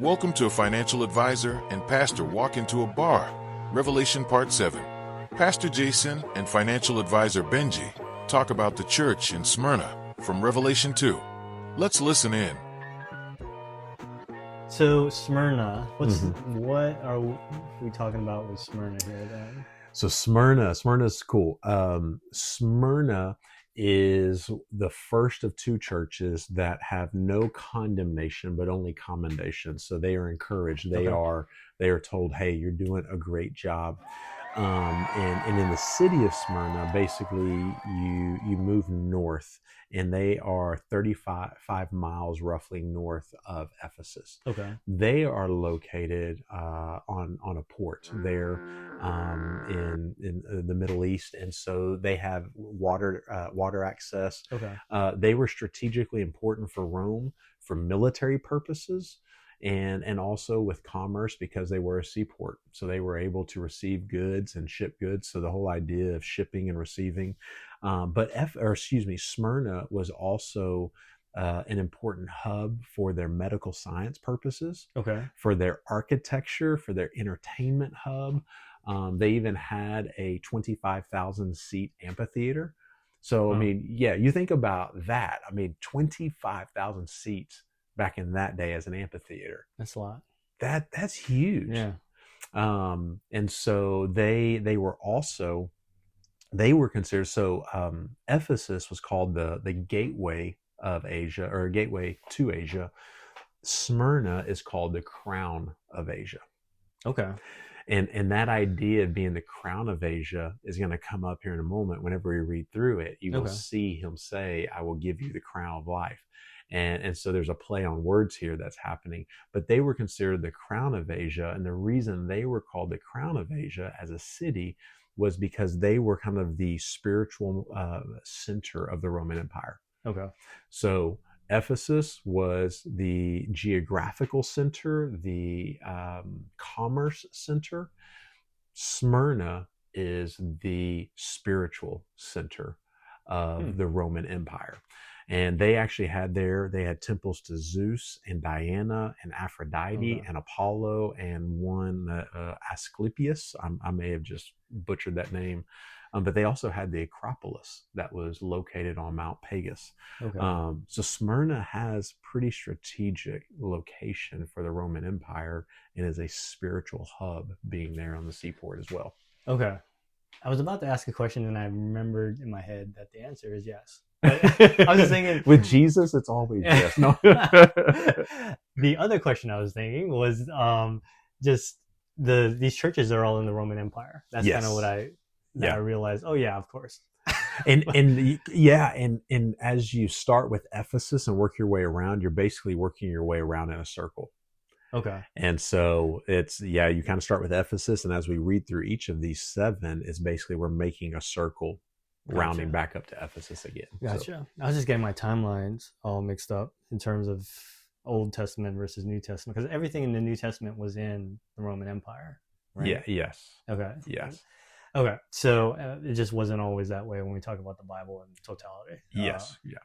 Welcome to a financial advisor and pastor walk into a bar. Revelation Part 7. Pastor Jason and financial advisor Benjie talk about the church in Smyrna from Revelation 2. Let's listen in. So Smyrna, what are we talking about with Smyrna here then? So Smyrna's cool. Smyrna is the first of two churches that have no condemnation but only commendation. So they are encouraged. They are told, hey, you're doing a great job. And in the city of Smyrna, basically you move north, and they are 35 miles roughly north of Ephesus. Okay. They are located on a port there in the Middle East, and so they have water access. Okay. They were strategically important for Rome for military purposes. And also with commerce, because they were a seaport. So they were able to receive goods and ship goods. So the whole idea of shipping and receiving. Smyrna was also an important hub for their medical science purposes, for their architecture, for their entertainment hub. They even had a 25,000 seat amphitheater. So, I mean, yeah, you think about that. I mean, 25,000 seats back in that day as an amphitheater. That's a lot. That's huge. Yeah. And so they were considered, so Ephesus was called the gateway of Asia, or gateway to Asia. Smyrna is called the crown of Asia. Okay. And that idea of being the crown of Asia is going to come up here in a moment. Whenever we read through it, you will see him say, I will give you the crown of life. And so there's a play on words here that's happening, but they were considered the crown of Asia. And the reason they were called the crown of Asia as a city was because they were kind of the spiritual center of the Roman Empire. Okay. So Ephesus was the geographical center, the commerce center. Smyrna is the spiritual center of the Roman Empire. And they actually had temples to Zeus and Diana and Aphrodite and Apollo and one Asclepius. I may have just butchered that name. But they also had the Acropolis that was located on Mount Pagus. Okay. So Smyrna has pretty strategic location for the Roman Empire and is a spiritual hub, being there on the seaport as well. Okay. I was about to ask a question and I remembered in my head that the answer is yes. I was just thinking, with Jesus, it's always yes. No. The other question I was thinking was just these churches are all in the Roman Empire. That's kind of what I realized. Oh yeah, of course. and as you start with Ephesus and work your way around, you're basically working your way around in a circle. Okay. And so you kind of start with Ephesus, and as we read through each of these seven, is basically we're making a circle. Gotcha. Rounding back up to Ephesus again. Gotcha. So. I was just getting my timelines all mixed up in terms of Old Testament versus New Testament, because everything in the New Testament was in the Roman Empire, right? Yeah. Yes. Okay. Yes. Okay. So it just wasn't always that way when we talk about the Bible in totality. Yes. Yeah.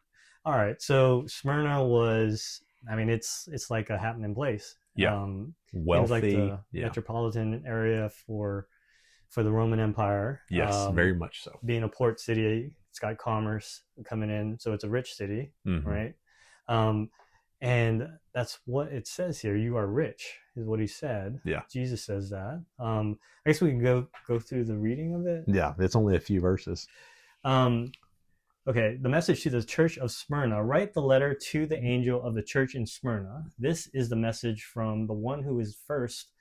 All right. So Smyrna was, I mean, it's like a happening place. Yeah. Wealthy. Like the metropolitan area for the Roman Empire. Yes, very much so. Being a port city, it's got commerce coming in, so it's a rich city, right? And that's what it says here. You are rich, is what he said. Yeah. Jesus says that. I guess we can go through the reading of it. Yeah, it's only a few verses. Okay, the message to the church of Smyrna. Write the letter to the angel of the church in Smyrna. This is the message from the one who is first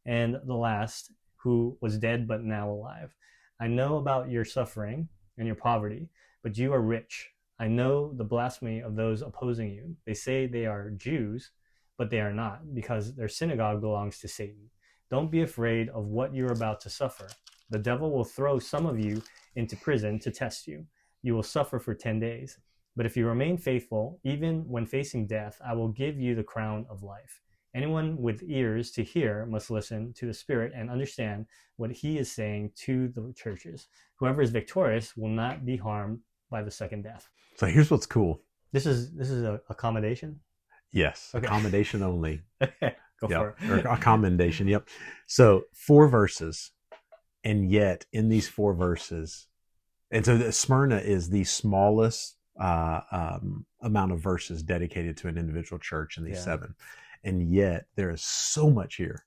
and the last, who was dead but now alive. I know about your suffering and your poverty, but you are rich. I know the blasphemy of those opposing you. They say they are Jews, but they are not, because their synagogue belongs to Satan. Don't be afraid of what you're about to suffer. The devil will throw some of you into prison to test you. You will suffer for 10 days. But if you remain faithful, even when facing death, I will give you the crown of life. Anyone with ears to hear must listen to the Spirit and understand what he is saying to the churches. Whoever is victorious will not be harmed by the second death. So here's what's cool. This is a accommodation? Yes, okay. Accommodation only. Go for it. Or a commendation. Yep. So 4 verses, and yet in these 4 verses, and so the Smyrna is the smallest amount of verses dedicated to an individual church in these 7, and yet there is so much here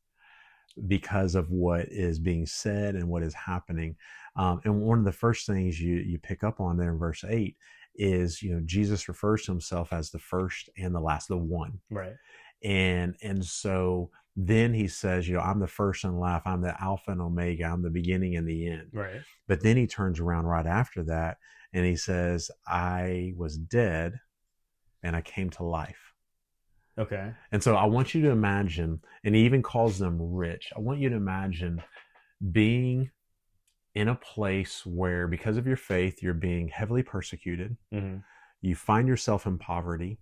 because of what is being said and what is happening. And one of the first things you pick up on there in verse 8 is, Jesus refers to himself as the first and the last, the one. Right. And so then he says, I'm the first and last, I'm the Alpha and Omega, I'm the beginning and the end. Right. But then he turns around right after that and he says, I was dead and I came to life. Okay. And so I want you to imagine, and he even calls them rich. I want you to imagine being in a place where, because of your faith, you're being heavily persecuted. Mm-hmm. You find yourself in poverty.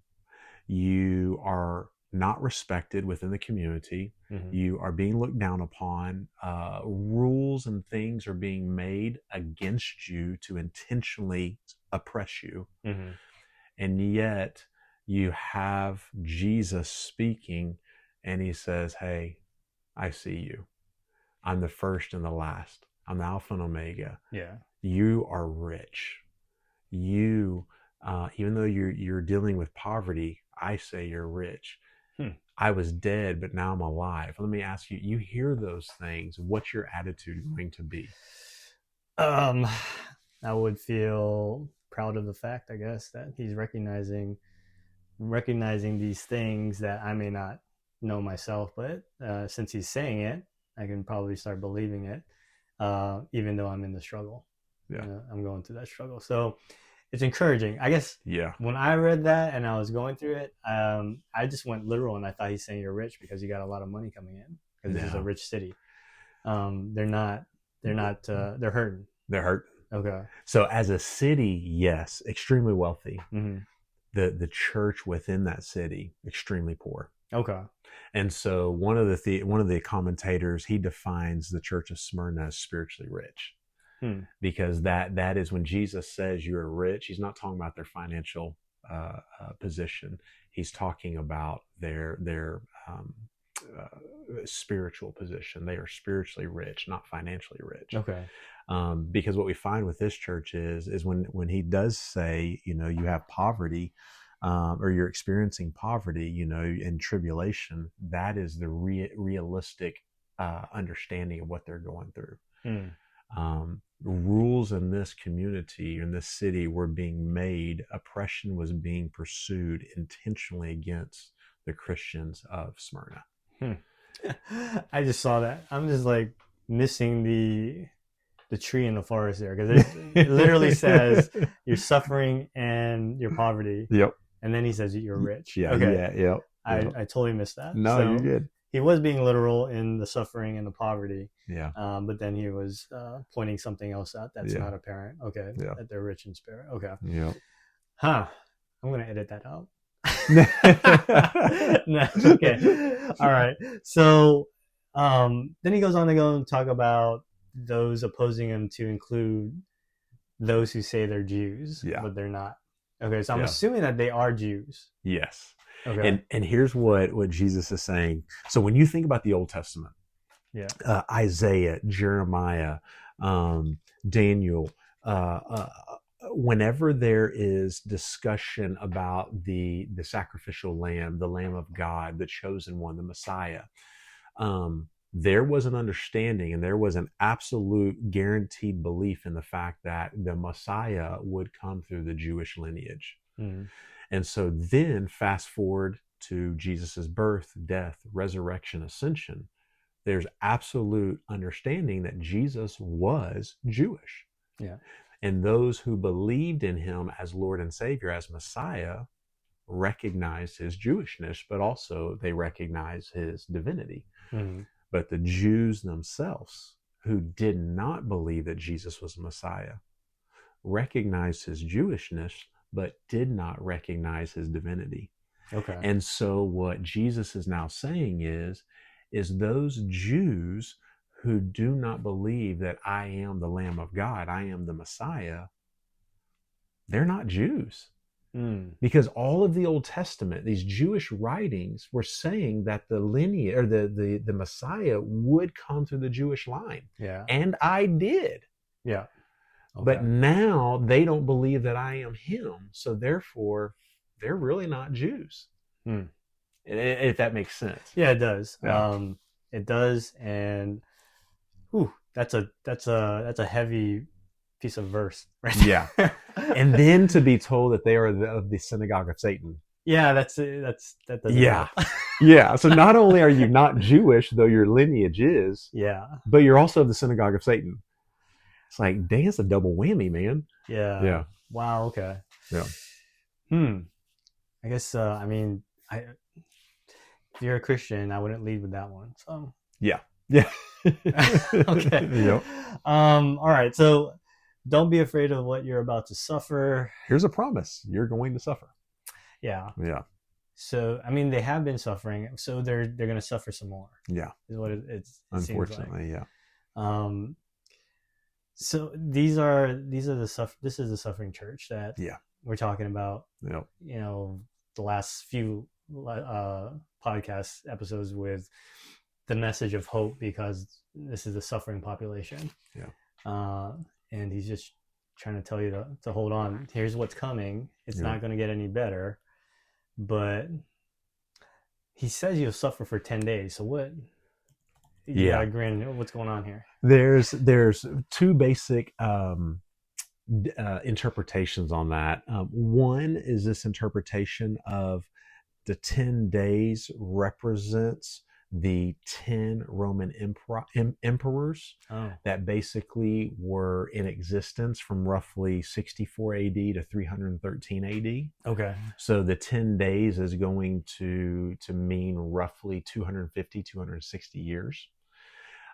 You are not respected within the community. Mm-hmm. You are being looked down upon. Rules and things are being made against you to intentionally oppress you. Mm-hmm. And yet you have Jesus speaking, and he says, hey, I see you. I'm the first and the last. I'm the Alpha and Omega. Yeah. You are rich. You, even though you're dealing with poverty, I say you're rich. I was dead, but now I'm alive. Let me ask you, you hear those things, what's your attitude going to be? I would feel proud of the fact, I guess, that he's recognizing these things that I may not know myself, but since he's saying it, I can probably start believing it, even though I'm in the struggle. Yeah. I'm going through that struggle. So it's encouraging. I guess when I read that and I was going through it, I just went literal and I thought he's saying you're rich because you got a lot of money coming in, because this is a rich city. They're hurting. They're hurting. Okay. So as a city, yes, extremely wealthy. Mm-hmm. The church within that city, extremely poor. Okay. And so one of the commentators, he defines the church of Smyrna as spiritually rich. Because that is when Jesus says you're rich, he's not talking about their financial position. He's talking about their spiritual position. They are spiritually rich, not financially rich. Okay. Because what we find with this church is when he does say, you have poverty, or you're experiencing poverty, and tribulation, that is the realistic understanding of what they're going through. Rules in this community, in this city, were being made. Oppression was being pursued intentionally against the Christians of Smyrna. I just saw that. I'm just like missing the tree in the forest there, because it literally says you're suffering and your poverty. Yep. And then he says you're rich. Yeah. Okay. Yeah. Yep. I totally missed that. No, so you're good. He was being literal in the suffering and the poverty. Yeah. But then he was pointing something else out that's not apparent. Okay. Yeah. That they're rich in spirit. Okay. Yeah. Huh. I'm gonna edit that out. No, okay. All right. So then he goes on to go and talk about those opposing him, to include those who say they're Jews, but they're not. Okay, so I'm assuming that they are Jews. Yes. Okay. And here's what Jesus is saying. So when you think about the Old Testament, Isaiah, Jeremiah, Daniel, whenever there is discussion about the sacrificial lamb, the Lamb of God, the chosen one, the Messiah, there was an understanding and there was an absolute guaranteed belief in the fact that the Messiah would come through the Jewish lineage. Mm-hmm. And so then fast forward to Jesus's birth, death, resurrection, ascension, there's absolute understanding that Jesus was Jewish. Yeah. And those who believed in him as Lord and Savior, as Messiah, recognized his Jewishness, but also they recognized his divinity. Mm-hmm. But the Jews themselves, who did not believe that Jesus was Messiah, recognized his Jewishness, but did not recognize his divinity. Okay. And so what Jesus is now saying is those Jews who do not believe that I am the Lamb of God, I am the Messiah, they're not Jews. Because all of the Old Testament, these Jewish writings were saying that the lineage or the Messiah would come through the Jewish line. Yeah. And I did. Yeah. Okay. But now they don't believe that I am him. So therefore, they're really not Jews. If that makes sense. Yeah, it does. Yeah. It does. And that's a heavy piece of verse, right? Yeah. And then to be told that they are of the synagogue of Satan. Yeah, that doesn't Yeah. help. Yeah. So not only are you not Jewish, though your lineage is, Yeah. but you're also of the synagogue of Satan. It's like, dang, it's a double whammy, man. Yeah. Yeah. Wow. Okay. Yeah. I guess, if you're a Christian, I wouldn't lead with that one. So. Yeah. Yeah. Okay. Yep. All right. So don't be afraid of what you're about to suffer. Here's a promise. You're going to suffer. Yeah. Yeah. So, they have been suffering, so they're going to suffer some more. Yeah. Is what it Unfortunately, seems like. yeah. So this is the suffering church that we're talking about. Yep. The last few podcast episodes with the message of hope, because this is a suffering population. Yeah. And he's just trying to tell you to hold on. Here's what's coming. It's not going to get any better. But he says you'll suffer for 10 days. So what? Yeah, grin. What's going on here? There's two basic interpretations on that. One is this interpretation of the 10 days represents the 10 Roman emperors that basically were in existence from roughly 64 AD to 313 AD. Okay. So the 10 days is going to mean roughly 250, 260 years.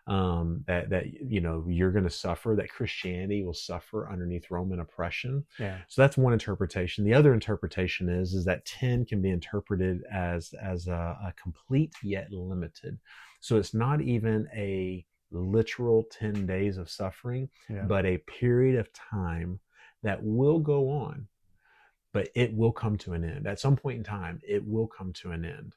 That you're going to suffer, that Christianity will suffer underneath Roman oppression. Yeah. So that's one interpretation. The other interpretation is that 10 can be interpreted as a complete yet limited. So it's not even a literal 10 days of suffering, but a period of time that will go on, but it will come to an end. At some point in time, it will come to an end.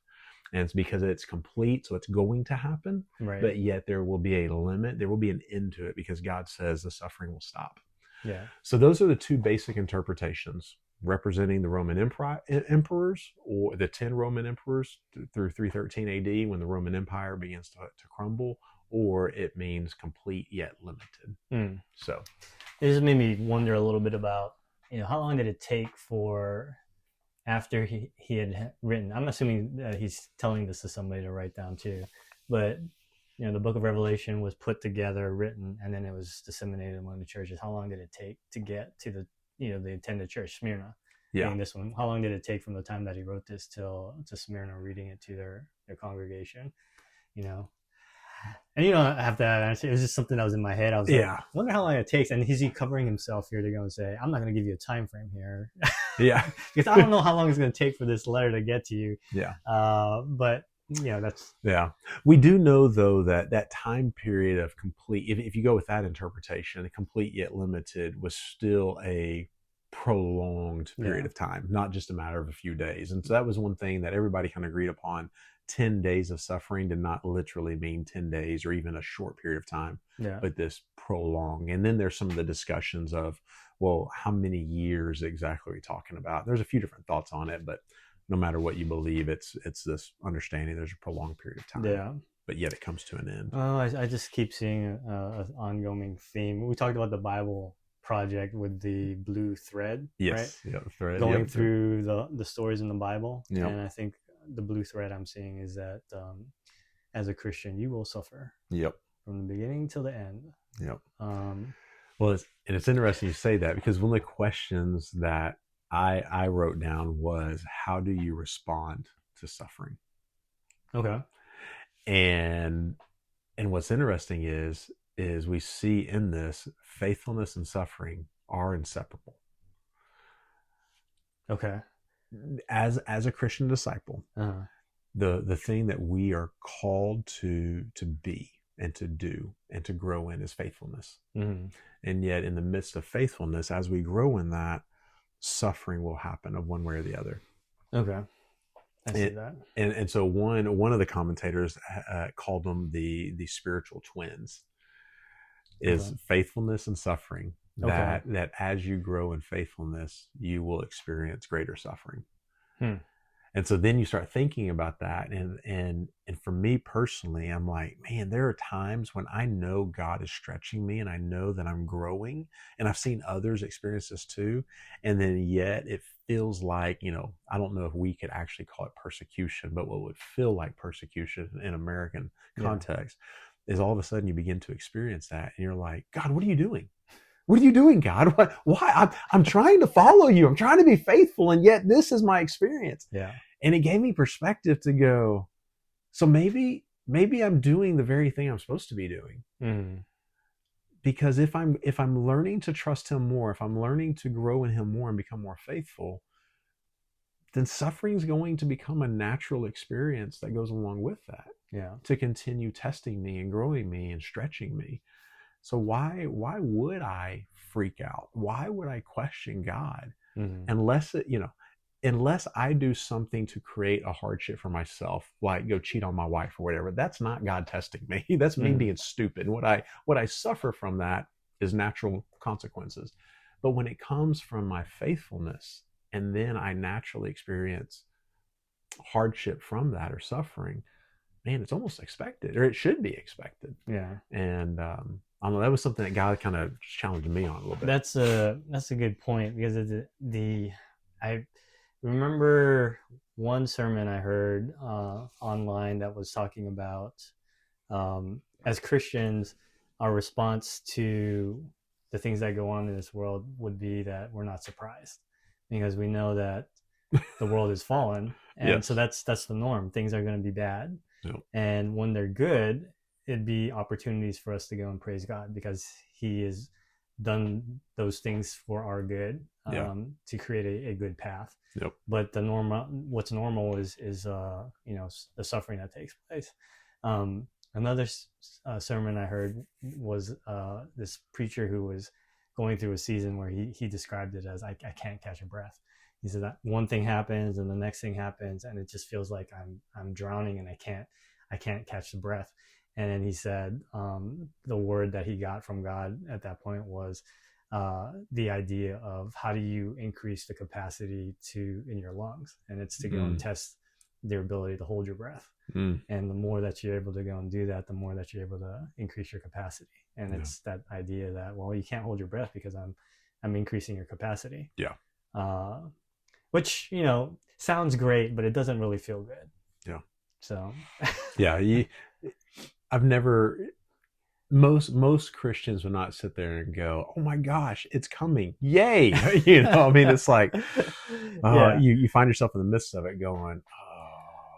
And it's because it's complete, so it's going to happen. Right. But yet there will be a limit. There will be an end to it because God says the suffering will stop. Yeah. So those are the two basic interpretations, representing the Roman emperors, or the 10 Roman emperors through 313 AD when the Roman Empire begins to crumble, or it means complete yet limited. So it just made me wonder a little bit about, how long did it take for... After he had written, I'm assuming that he's telling this to somebody to write down too, but the book of Revelation was put together, written, and then it was disseminated among the churches. How long did it take to get to the intended church, Smyrna? Yeah. This one, how long did it take from the time that he wrote this to Smyrna reading it to their congregation? And you don't have to answer. It was just something that was in my head. I was like, I wonder how long it takes. And is he covering himself here to go and say, I'm not going to give you a time frame here. Yeah. Because I don't know how long it's going to take for this letter to get to you. Yeah. But that's... Yeah. We do know, though, that time period of complete, if you go with that interpretation, a complete yet limited was still a prolonged period of time, not just a matter of a few days. And so that was one thing that everybody kind of agreed upon. 10 days of suffering did not literally mean 10 days or even a short period of time, but this prolonged. And then there's some of the discussions of, well, how many years exactly are we talking about? There's a few different thoughts on it, but no matter what you believe, it's this understanding there's a prolonged period of time. Yeah. But yet it comes to an end. Oh, I just keep seeing an ongoing theme. We talked about the Bible Project with the blue thread, yes, right? The thread. Going through the stories in the Bible. Yep. And I think the blue thread I'm seeing is that as a Christian, you will suffer. Yep. From the beginning till the end. Yep. Well, it's interesting you say that, because one of the questions that I wrote down was, how do you respond to suffering? Okay. And what's interesting is we see in this, faithfulness and suffering are inseparable. Okay. As a Christian disciple, the thing that we are called to be and to do and to grow in is faithfulness. And yet in the midst of faithfulness, as we grow in that, suffering will happen of one way or the other. Okay. I see that. And so one of the commentators called them the spiritual twins, is faithfulness and suffering. That as you grow in faithfulness, you will experience greater suffering. And so then you start thinking about that. And for me personally, I'm like, man, there are times when I know God is stretching me and I know that I'm growing, and I've seen others experience this too. And then yet it feels like, I don't know if we could actually call it persecution, but what would feel like persecution in American context is all of a sudden you begin to experience that. And you're like, God, what are you doing? What are you doing, God? Why? I'm trying to follow you. I'm trying to be faithful. And yet this is my experience. Yeah. And it gave me perspective to go, so maybe I'm doing the very thing I'm supposed to be doing. Because if I'm learning to trust him more, if I'm learning to grow in him more and become more faithful, then suffering is going to become a natural experience that goes along with that. Yeah. To continue testing me and growing me and stretching me. So why would I freak out? Why would I question God? Unless I do something to create a hardship for myself, like go cheat on my wife or whatever, that's not God testing me. That's me being stupid. What I suffer from that is natural consequences. But when it comes from my faithfulness, and then I naturally experience hardship from that or suffering, man, it's almost expected, or it should be expected. Yeah. And I don't know, that was something that God kind of challenged me on a little bit. That's a good point, because I remember one sermon I heard online that was talking about as Christians, our response to the things that go on in this world would be that we're not surprised, because we know that the world is fallen, and so that's the norm. Things are going to be bad, and when they're good, it'd be opportunities for us to go and praise God, because he has done those things for our good, to create a good path. But what's normal is the suffering that takes place. Another sermon I heard was this preacher who was going through a season where he described it as I can't catch a breath. He said that one thing happens and the next thing happens, and it just feels like I'm drowning and I can't catch the breath. And then he said the word that he got from God at that point was the idea of how do you increase the capacity in your lungs, and it's to go and test their ability to hold your breath. And the more that you're able to go and do that, the more that you're able to increase your capacity. And it's that idea that, well, you can't hold your breath because I'm increasing your capacity. Which sounds great, but it doesn't really feel good. So I've never, most Christians would not sit there and go, oh my gosh, it's coming, yay. I mean, it's like you find yourself in the midst of it going,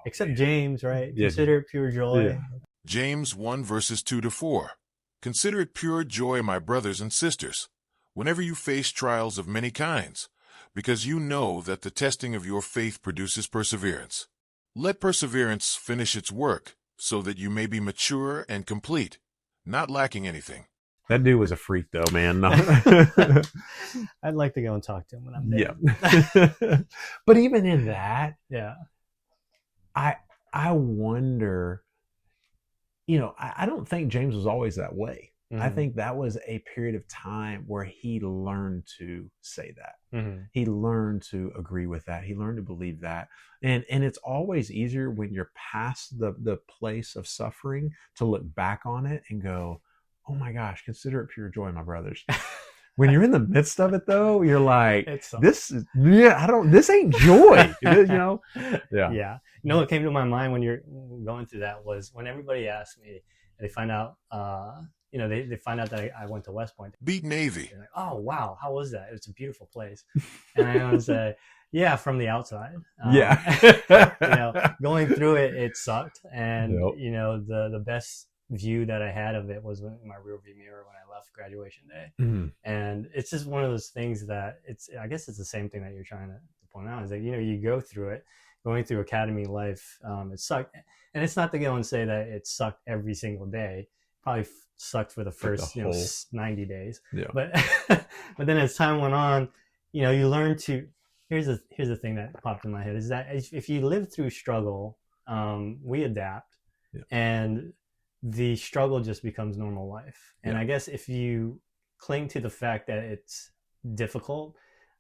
except James, right? Consider it pure joy. James 1 verses 2-4. Consider it pure joy, my brothers and sisters, whenever you face trials of many kinds, because you know that the testing of your faith produces perseverance. Let perseverance finish its work, so that you may be mature and complete, not lacking anything. That dude was a freak, though, man. No. I'd like to go and talk to him when I'm there. Yeah. But even in that, I wonder, I don't think James was always that way. I think that was a period of time where he learned to say that. He learned to agree with that. He learned to believe that. And it's always easier when you're past the place of suffering to look back on it and go, oh my gosh, consider it pure joy, my brothers. When you're in the midst of it, though, you're like, this ain't joy. What came to my mind when you're going through that was when everybody asked me, and they find out, they find out that I went to West Point. Beat Navy. They're like, oh, wow, how was that? It's a beautiful place. And I would say, from the outside. Going through it sucked. And, the best view that I had of it was in my rearview mirror when I left graduation day. And it's just one of those things that I guess it's the same thing that you're trying to point out, is that, you go through it, going through academy life, it sucked. And it's not to go and say that it sucked every single day. Probably sucked for the first 90 days. But then as time went on, you learn to. Here's the thing that popped in my head is that if you live through struggle, we adapt, Yeah. and the struggle just becomes normal life. And Yeah. I guess if you cling to the fact that it's difficult,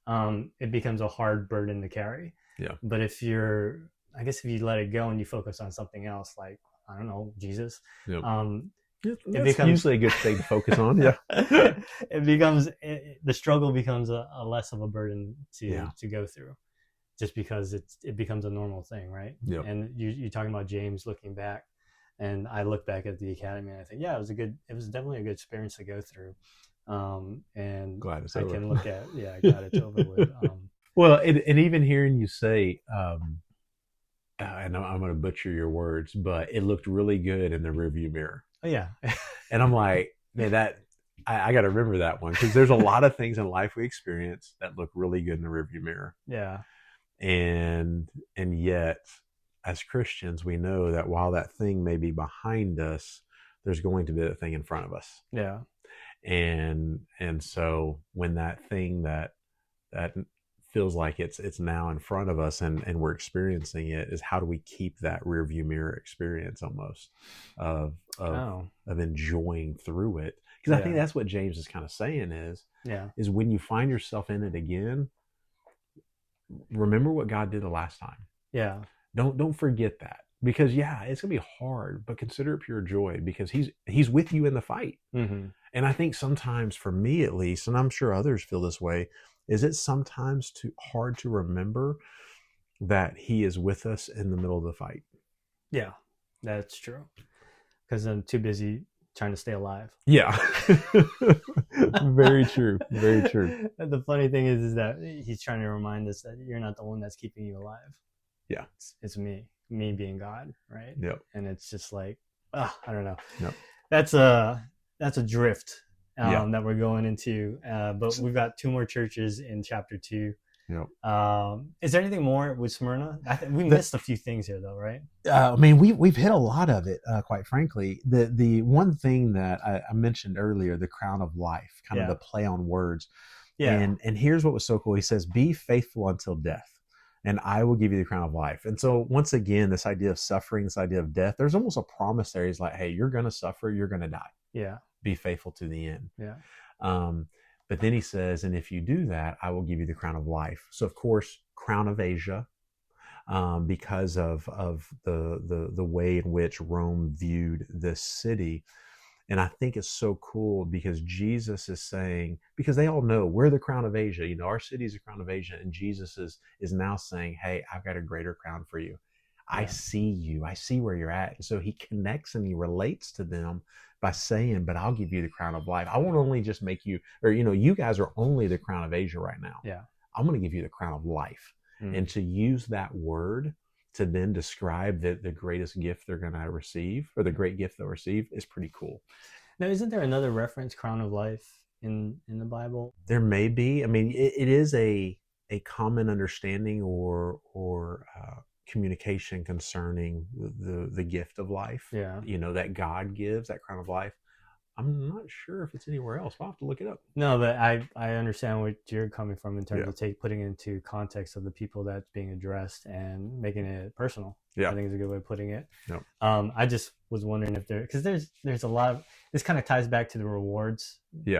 it becomes a hard burden to carry. Yeah. But if you let it go and you focus on something else, like, I don't know, Jesus, Yeah. it That's becomes usually a good thing to focus on. Yeah. the struggle becomes a less of a burden to go through, just because it becomes a normal thing, right? Yeah. And you're talking about James looking back, and I look back at the academy and I think, yeah, it was definitely a good experience to go through. And Glad it's I over. can look at, glad it's over with. Well, and even hearing you say, and I'm going to butcher your words, but it looked really good in the rearview mirror. Oh yeah. And I'm like, man, I got to remember that one, because there's a lot of things in life we experience that look really good in the rearview mirror. Yeah. And yet, as Christians, we know that while that thing may be behind us, there's going to be a thing in front of us. Yeah. And so when that thing that feels like it's now in front of us and we're experiencing it, is how do we keep that rear view mirror experience almost of enjoying through it? Because I think that's what James is kind of saying is when you find yourself in it again, remember what God did the last time. Yeah. Don't forget that, because it's gonna be hard, but consider it pure joy, because he's with you in the fight. Mm-hmm. And I think sometimes, for me at least, and I'm sure others feel this way, is it sometimes too hard to remember that he is with us in the middle of the fight. Yeah, that's true. Because I'm too busy trying to stay alive. Yeah. Very true. Very true. The funny thing is that he's trying to remind us that you're not the one that's keeping you alive. Yeah. It's me being God, right? Yep. And it's just like, I don't know. Yep. That's a drift that we're going into. But we've got 2 more churches in chapter 2. Yep. Is there anything more with Smyrna? We missed a few things here, though, right? I mean, we've hit a lot of it, quite frankly. The one thing that I mentioned earlier, the crown of life, kind of the play on words. Yeah. And here's what was so cool. He says, "Be faithful until death, and I will give you the crown of life." And so once again, this idea of suffering, this idea of death, there's almost a promise there. He's like, hey, you're going to suffer. You're going to die. Yeah. Be faithful to the end. Yeah. But then he says, and if you do that, I will give you the crown of life. So of course, crown of Asia, because of the way in which Rome viewed this city. And I think it's so cool because Jesus is saying, because they all know we're the crown of Asia, our city is the crown of Asia. And Jesus is now saying, hey, I've got a greater crown for you. I see you. I see where you're at. And so he connects and he relates to them by saying, but I'll give you the crown of life. I won't only just make you, or, you guys are only the crown of Asia right now. Yeah. I'm going to give you the crown of life. And to use that word to then describe the greatest gift they're going to receive, or the great gift they'll receive, is pretty cool. Now, isn't there another reference, crown of life, in the Bible? There may be. I mean, it is a common understanding or communication concerning the gift of life. Yeah. That God gives, that crown of life. I'm not sure if it's anywhere else. I'll have to look it up. No, but I understand what you're coming from in terms of putting it into context of the people that's being addressed and making it personal. Yeah. I think is a good way of putting it. Yep. I just was wondering if because there's a lot of, this kind of ties back to the rewards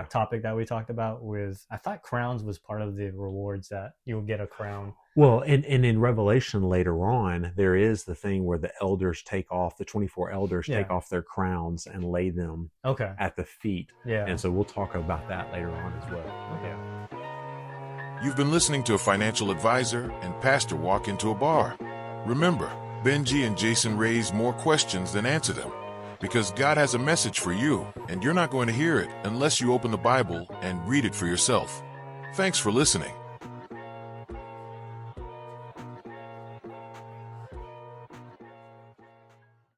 topic that we talked about with, I thought crowns was part of the rewards, that you'll get a crown. Well, and in Revelation later on, there is the thing where the elders take off, the 24 elders take off their crowns and lay them at the feet. Yeah. And so we'll talk about that later on as well. Okay. You've been listening to a financial advisor and pastor walk into a bar. Remember, Benjie and Jason raise more questions than answer them, because God has a message for you, and you're not going to hear it unless you open the Bible and read it for yourself. Thanks for listening.